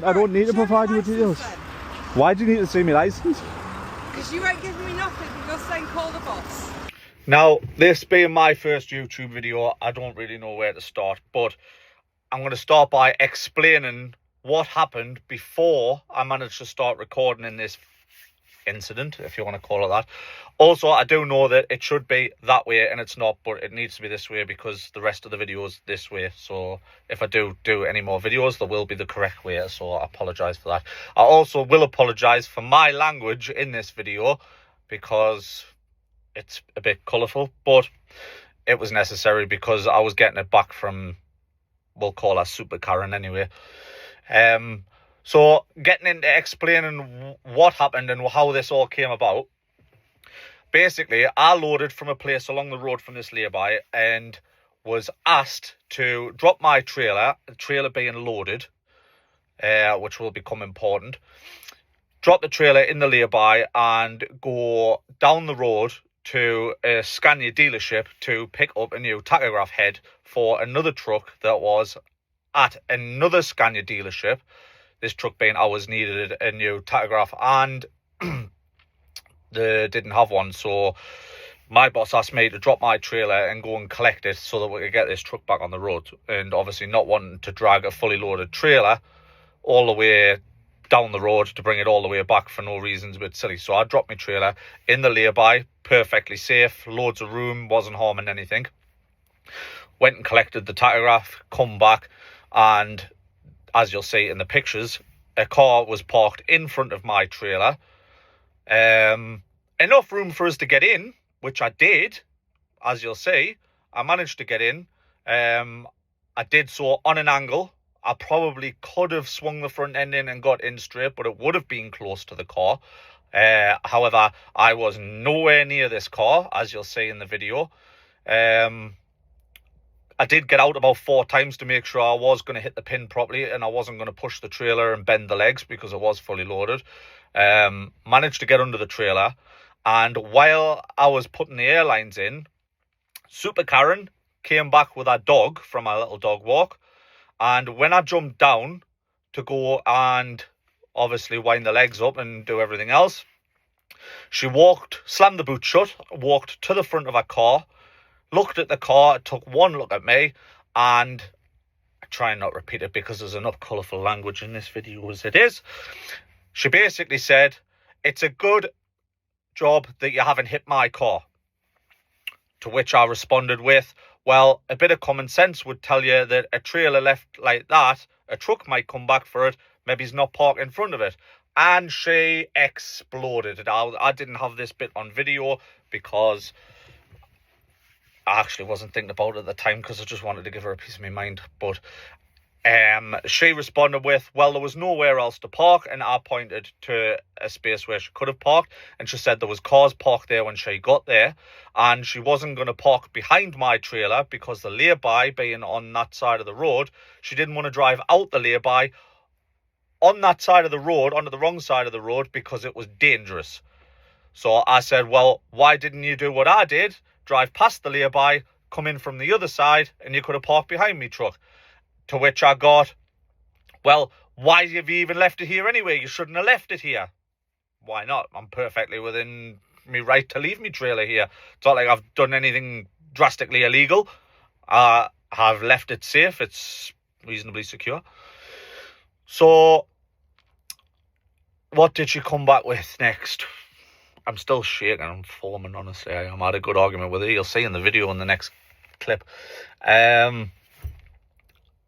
don't need to provide you with details. Why do you need to see my licence? Because you ain't giving me nothing. You're saying call the boss. Now, this being my first YouTube video, I don't really know where to start, but I'm going to start by explaining what happened before I managed to start recording in this incident, if you want to call it that. Also, I do know that it should be that way and it's not, but it needs to be this way because the rest of the video is this way. So if I do any more videos, there will be the correct way, so I apologise for that. I also will apologise for my language in this video because it's a bit colourful, but it was necessary because I was getting it back from, we'll call her Super Karen anyway. So getting into explaining what happened and how this all came about. Basically, I loaded from a place along the road from this lay-by and was asked to drop my trailer, the trailer being loaded, which will become important. Drop the trailer in the lay-by and go down the road to a Scania dealership to pick up a new tachograph head for another truck that was at another Scania dealership. This truck being ours needed a new tachograph and they didn't have one, so my boss asked me to drop my trailer and go and collect it so that we could get this truck back on the road. And obviously not wanting to drag a fully loaded trailer all the way down the road to bring it all the way back for no reasons, a bit silly. So I dropped my trailer in the lay-by, perfectly safe, loads of room, wasn't harming anything. Went and collected the tachograph, come back, and as you'll see in the pictures, a car was parked in front of my trailer. Enough room for us to get in, which I did, as you'll see. I managed to get in. I did so on an angle. I probably could have swung the front end in and got in straight, but it would have been close to the car. However, I was nowhere near this car, as you'll see in the video. I did get out about 4 times to make sure I was going to hit the pin properly and I wasn't going to push the trailer and bend the legs because it was fully loaded. Managed to get under the trailer, and while I was putting the airlines in, Super Karen came back with her dog from our little dog walk. And when I jumped down to go and obviously wind the legs up and do everything else, she slammed the boot shut, walked to the front of her car, looked at the car, took one look at me, and I try and not repeat it because there's enough colourful language in this video as it is. She basically said, "It's a good job that you haven't hit my car." To which I responded with, well, a bit of common sense would tell you that a trailer left like that, a truck might come back for it, maybe he's not parked in front of it. And she exploded. I didn't have this bit on video because I actually wasn't thinking about it at the time because I just wanted to give her a piece of my mind. But she responded with, well, there was nowhere else to park, and I pointed to a space where she could have parked, and she said there was cars parked there when she got there, and she wasn't going to park behind my trailer because the lay-by being on that side of the road, she didn't want to drive out the lay-by on that side of the road, onto the wrong side of the road, because it was dangerous. So I said, well, why didn't you do what I did? Drive past the lay-by, come in from the other side, and you could have parked behind me truck. To which I got, well, why have you even left it here anyway? You shouldn't have left it here. Why not? I'm perfectly within me right to leave me trailer here. It's not like I've done anything drastically illegal. I have left it safe. It's reasonably secure. So, what did she come back with next? I'm still shaking. I'm foaming, honestly. I had a good argument with her. You'll see in the video in the next clip.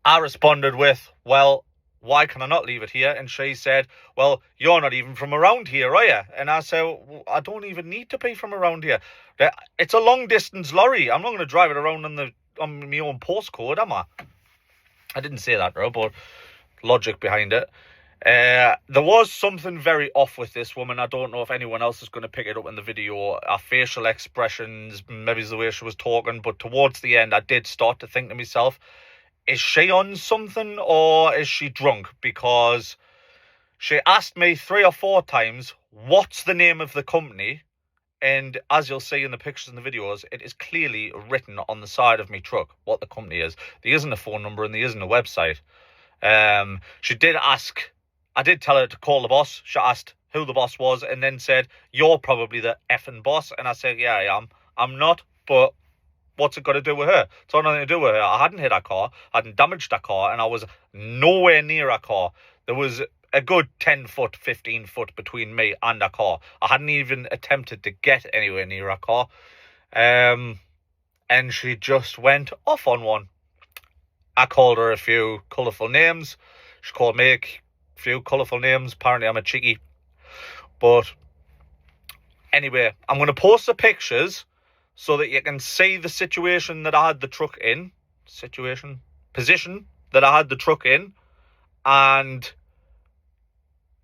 I responded with, well, why can I not leave it here? And she said, well, you're not even from around here, are you? And I said, well, I don't even need to be from around here. It's a long distance lorry. I'm not going to drive it around on my own postcode, am I? I didn't say that, bro, but logic behind it. There was something very off with this woman. I don't know if anyone else is going to pick it up in the video. Her facial expressions, maybe the way she was talking, but towards the end, I did start to think to myself, is she on something or is she drunk? Because she asked me 3 or 4 times, what's the name of the company? And as you'll see in the pictures and the videos, it is clearly written on the side of my truck what the company is. There isn't a phone number and there isn't a website. She did ask I did tell her to call the boss. She asked who the boss was and then said, "You're probably the effing boss." And I said, "Yeah, I am. I'm not, but what's it got to do with her? It's got nothing to do with her. I hadn't hit her car, I hadn't damaged her car, and I was nowhere near her car. There was a good 10 foot, 15 foot between me and her car. I hadn't even attempted to get anywhere near her car. And she just went off on one. I called her a few colourful names. She called me a few colourful names. Apparently I'm a cheeky. But anyway, I'm going to post the pictures so that you can see the situation that I had the truck in. Position that I had the truck in. And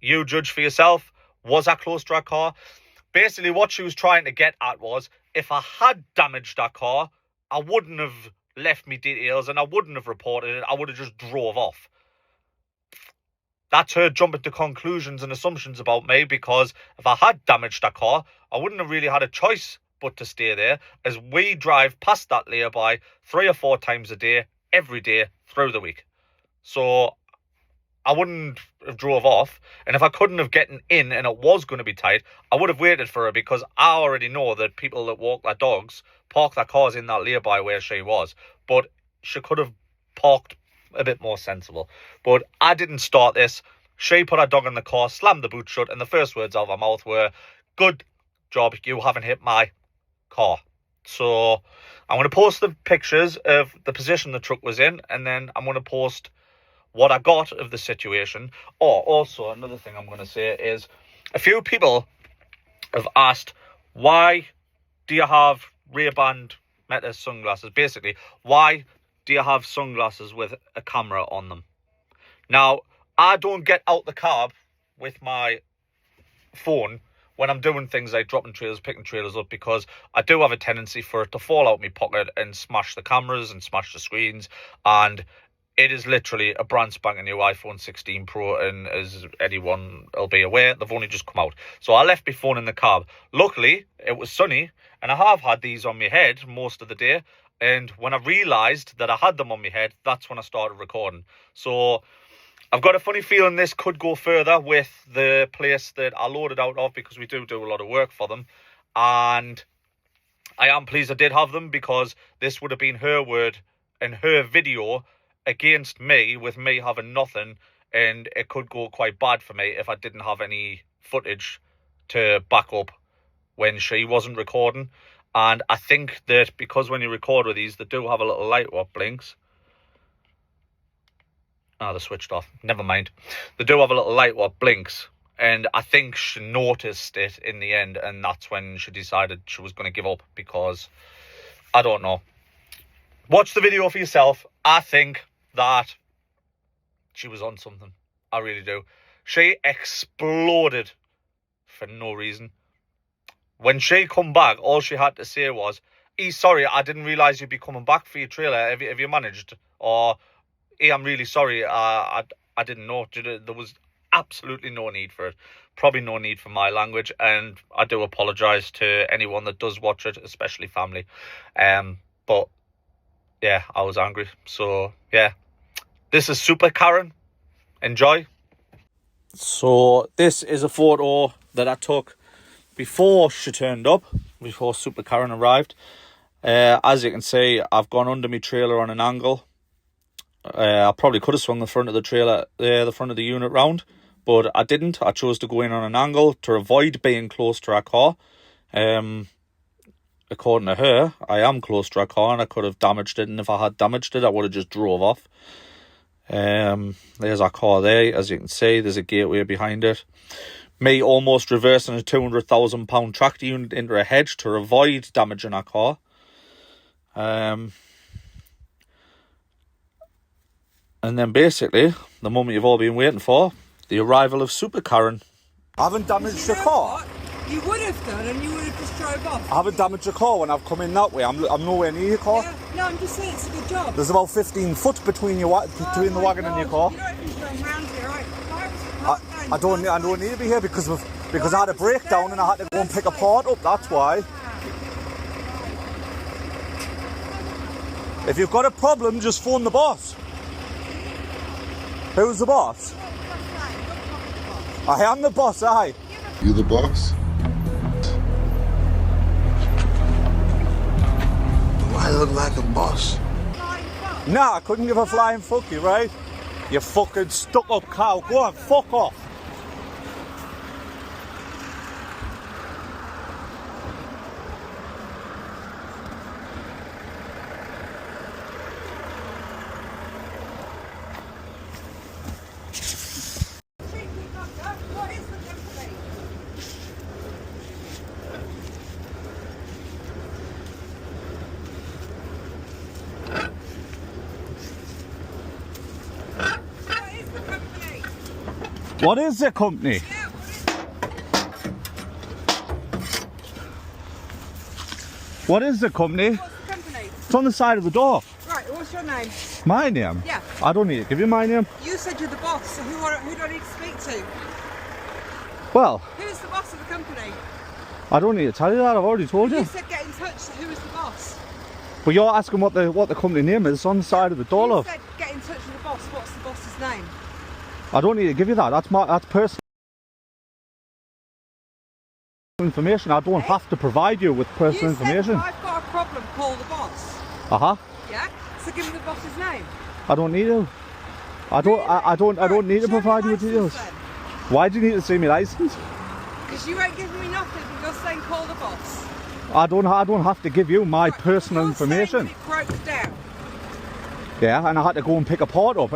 you judge for yourself. Was I close to her car? Basically, what she was trying to get at was, if I had damaged that car, I wouldn't have left me details and I wouldn't have reported it. I would have just drove off. That's her jumping to conclusions and assumptions about me, because if I had damaged that car, I wouldn't have really had a choice but to stay there, as we drive past that lay-by 3 or 4 times a day, every day through the week. So I wouldn't have drove off, and if I couldn't have gotten in and it was going to be tight, I would have waited for her, because I already know that people that walk their dogs park their cars in that lay-by where she was. But she could have parked a bit more sensible. But I didn't start this. She put her dog in the car, slammed the boot shut, and the first words out of her mouth were, "Good job, you haven't hit my car." So I'm going to post the pictures of the position the truck was in, and then I'm going to post what I got of the situation. Also, another thing I'm going to say is, a few people have asked, why do you have Ray-Ban Meta sunglasses? Basically, why do you have sunglasses with a camera on them? Now, I don't get out the cab with my phone when I'm doing things like dropping trailers, picking trailers up, because I do have a tendency for it to fall out my pocket and smash the cameras and smash the screens. And it is literally a brand spanking new iPhone 16 Pro, and as anyone will be aware, they've only just come out. So I left my phone in the cab. Luckily, it was sunny, and I have had these on my head most of the day. And when I realised that I had them on my head, that's when I started recording. So I've got a funny feeling this could go further with the place that I loaded out of, because we do a lot of work for them. And I am pleased I did have them, because this would have been her word and her video against me, with me having nothing, and it could go quite bad for me if I didn't have any footage to back up when she wasn't recording. And I think that because when you record with these, they do have a little light what blinks. They're switched off. Never mind. They do have a little light what blinks, and I think she noticed it in the end, and that's when she decided she was going to give up, because I don't know. Watch the video for yourself. I think that she was on something. I really do. She exploded for no reason. When she come back, all she had to say was, sorry, I didn't realise you'd be coming back for your trailer. Have you managed? Or, I'm really sorry, I didn't know. There was absolutely no need for it. Probably no need for my language, and I do apologise to anyone that does watch it, especially family. But yeah, I was angry. So yeah, this is Super Karen. Enjoy. So this is a photo that I took before she turned up, before Super Karen arrived. As you can see, I've gone under my trailer on an angle. I probably could have swung the front of the trailer, the front of the unit round, but I didn't. I chose to go in on an angle to avoid being close to our car. According to her, I am close to our car, and I could have damaged it, and if I had damaged it, I would have just drove off. There's our car there. As you can see, there's a gateway behind it. Me almost reversing a £200,000 tractor unit into a hedge to avoid damaging our car. And then basically, the moment you've all been waiting for, the arrival of Super Karen. I haven't damaged the car. What? You would have done, and you would have just drove off. I haven't damaged your car when I've come in that way. I'm nowhere near your car. Yeah, no, I'm just saying it's a good job. There's about 15 foot between the wagon and your car. You don't even run round here, right? I don't need to be here because I had a breakdown and I had to go and pick a part up. That's why. If you've got a problem, just phone the boss. Who's the boss? I am the boss, aye. You the boss? Do I look like a boss? Flying fuck. Nah, I couldn't give a flying fuck you, right? You fucking stuck up cow. Go on, fuck off. Cheeky fucker. What is the company? What is the company? What is the company? Yeah, What is the company? what's the company? It's on the side of the door. Right, what's your name? My name? Yeah. I don't need to give you my name. You said you're the boss, so who do I need to speak to? Well, Who's the boss of the company? I don't need to tell you that. I've already told You you. said get in touch, so who is the boss? But you're asking what the company name is. It's on the side of the door, You love. said get in touch with the boss. What's the boss's name? I don't need to give you that. That's personal information. I don't have to provide you with personal You said information. if I've got a problem, call the boss. Uh-huh. Yeah? So give me the boss's name. I don't need to. I don't need to provide you with details. Why do you need to see my license? Because you ain't giving me nothing, but you're saying call the boss. I don't have to give you my Right, personal you're information. saying that it broke down. Yeah, and I had to go and pick a part up.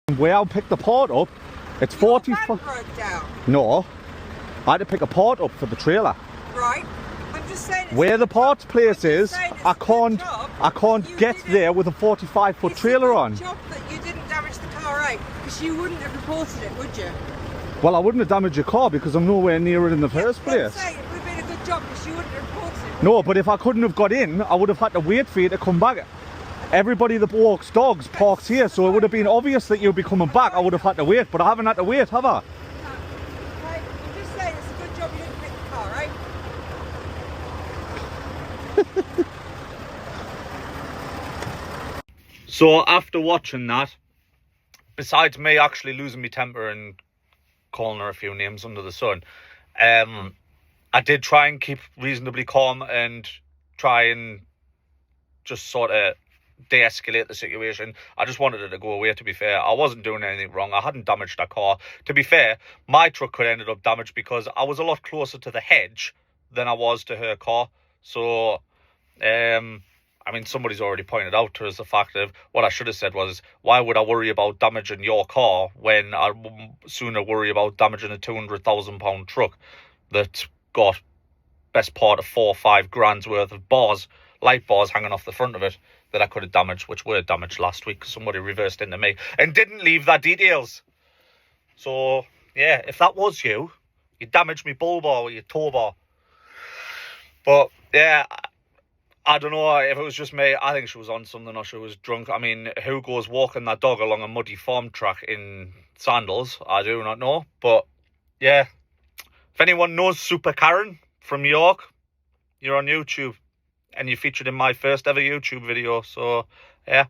And where I picked the part up, it's Your 40. van broke down. No, I had to pick a part up for the trailer. Right? I'm just saying it's Where a the good parts job. place I'm is, just saying it's I a good can't job that you get didn't- there with a 45-foot it's a trailer good on. job that you didn't damage the car out, because you wouldn't have reported it, would you? Well, I wouldn't have damaged your car because I'm nowhere near it in the Yeah, first but I'm place. saying it would have been a good job, because you wouldn't have reported it. No, but if I couldn't have got in, I would have had to wait for you to come back. Everybody that walks dogs parks here, so it would have been obvious that you'd be coming back. I would have had to wait, but I haven't had to wait, have I? Okay, I'm just saying it's a good job you didn't pick the car, right? So after watching that, besides me actually losing my temper and calling her a few names under the sun, I did try and keep reasonably calm and try and just sort of de-escalate the situation. I just wanted it to go away, to be fair. I wasn't doing anything wrong. I hadn't damaged that car. To be fair, my truck could have ended up damaged because I was a lot closer to the hedge than I was to her car. So, I mean, somebody's already pointed out to us the fact of what I should have said was, why would I worry about damaging your car when I'd sooner worry about damaging a £200,000 truck that's got best part of 4 or 5 grand's worth of bars, light bars hanging off the front of it that I could have damaged, which were damaged last week. Somebody reversed into me and didn't leave their details. So, yeah, if that was you, you damaged me bull bar with your tow bar. But, yeah, I don't know if it was just me. I think she was on something or she was drunk. I mean, who goes walking that dog along a muddy farm track in sandals? I do not know. But, yeah, if anyone knows Super Karen from York, you're on YouTube. And you featured in my first ever YouTube video. So, yeah.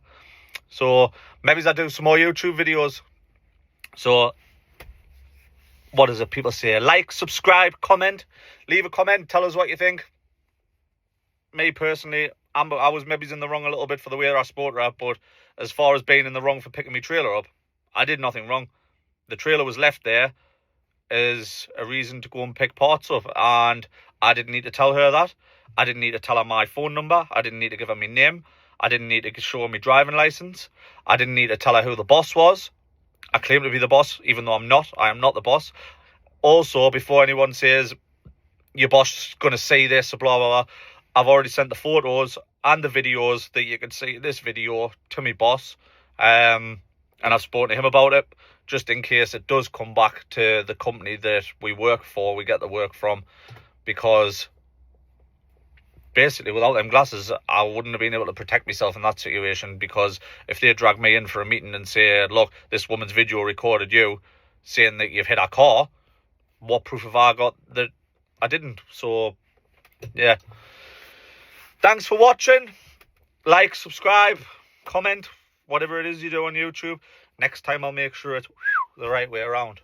So, maybe I do some more YouTube videos. So, what does it people say? Like, subscribe, comment. Leave a comment. Tell us what you think. Me, personally, I was maybe in the wrong a little bit for the way I spoke to her. But as far as being in the wrong for picking my trailer up, I did nothing wrong. The trailer was left there as a reason to go and pick parts up. And I didn't need to tell her that. I didn't need to tell her my phone number. I didn't need to give her my name. I didn't need to show her my driving license. I didn't need to tell her who the boss was. I claim to be the boss, even though I'm not. I am not the boss. Also, before anyone says, your boss is going to say this, blah, blah, blah, I've already sent the photos and the videos that you can see in this video to my boss. And I've spoken to him about it, just in case it does come back to the company that we work for, we get the work from, because basically, without them glasses, I wouldn't have been able to protect myself in that situation, because if they drag me in for a meeting and say, look, this woman's video recorded you saying that you've hit our car, what proof have I got that I didn't? So, yeah. Thanks for watching. Like, subscribe, comment, whatever it is you do on YouTube, next time I'll make sure it's the right way around.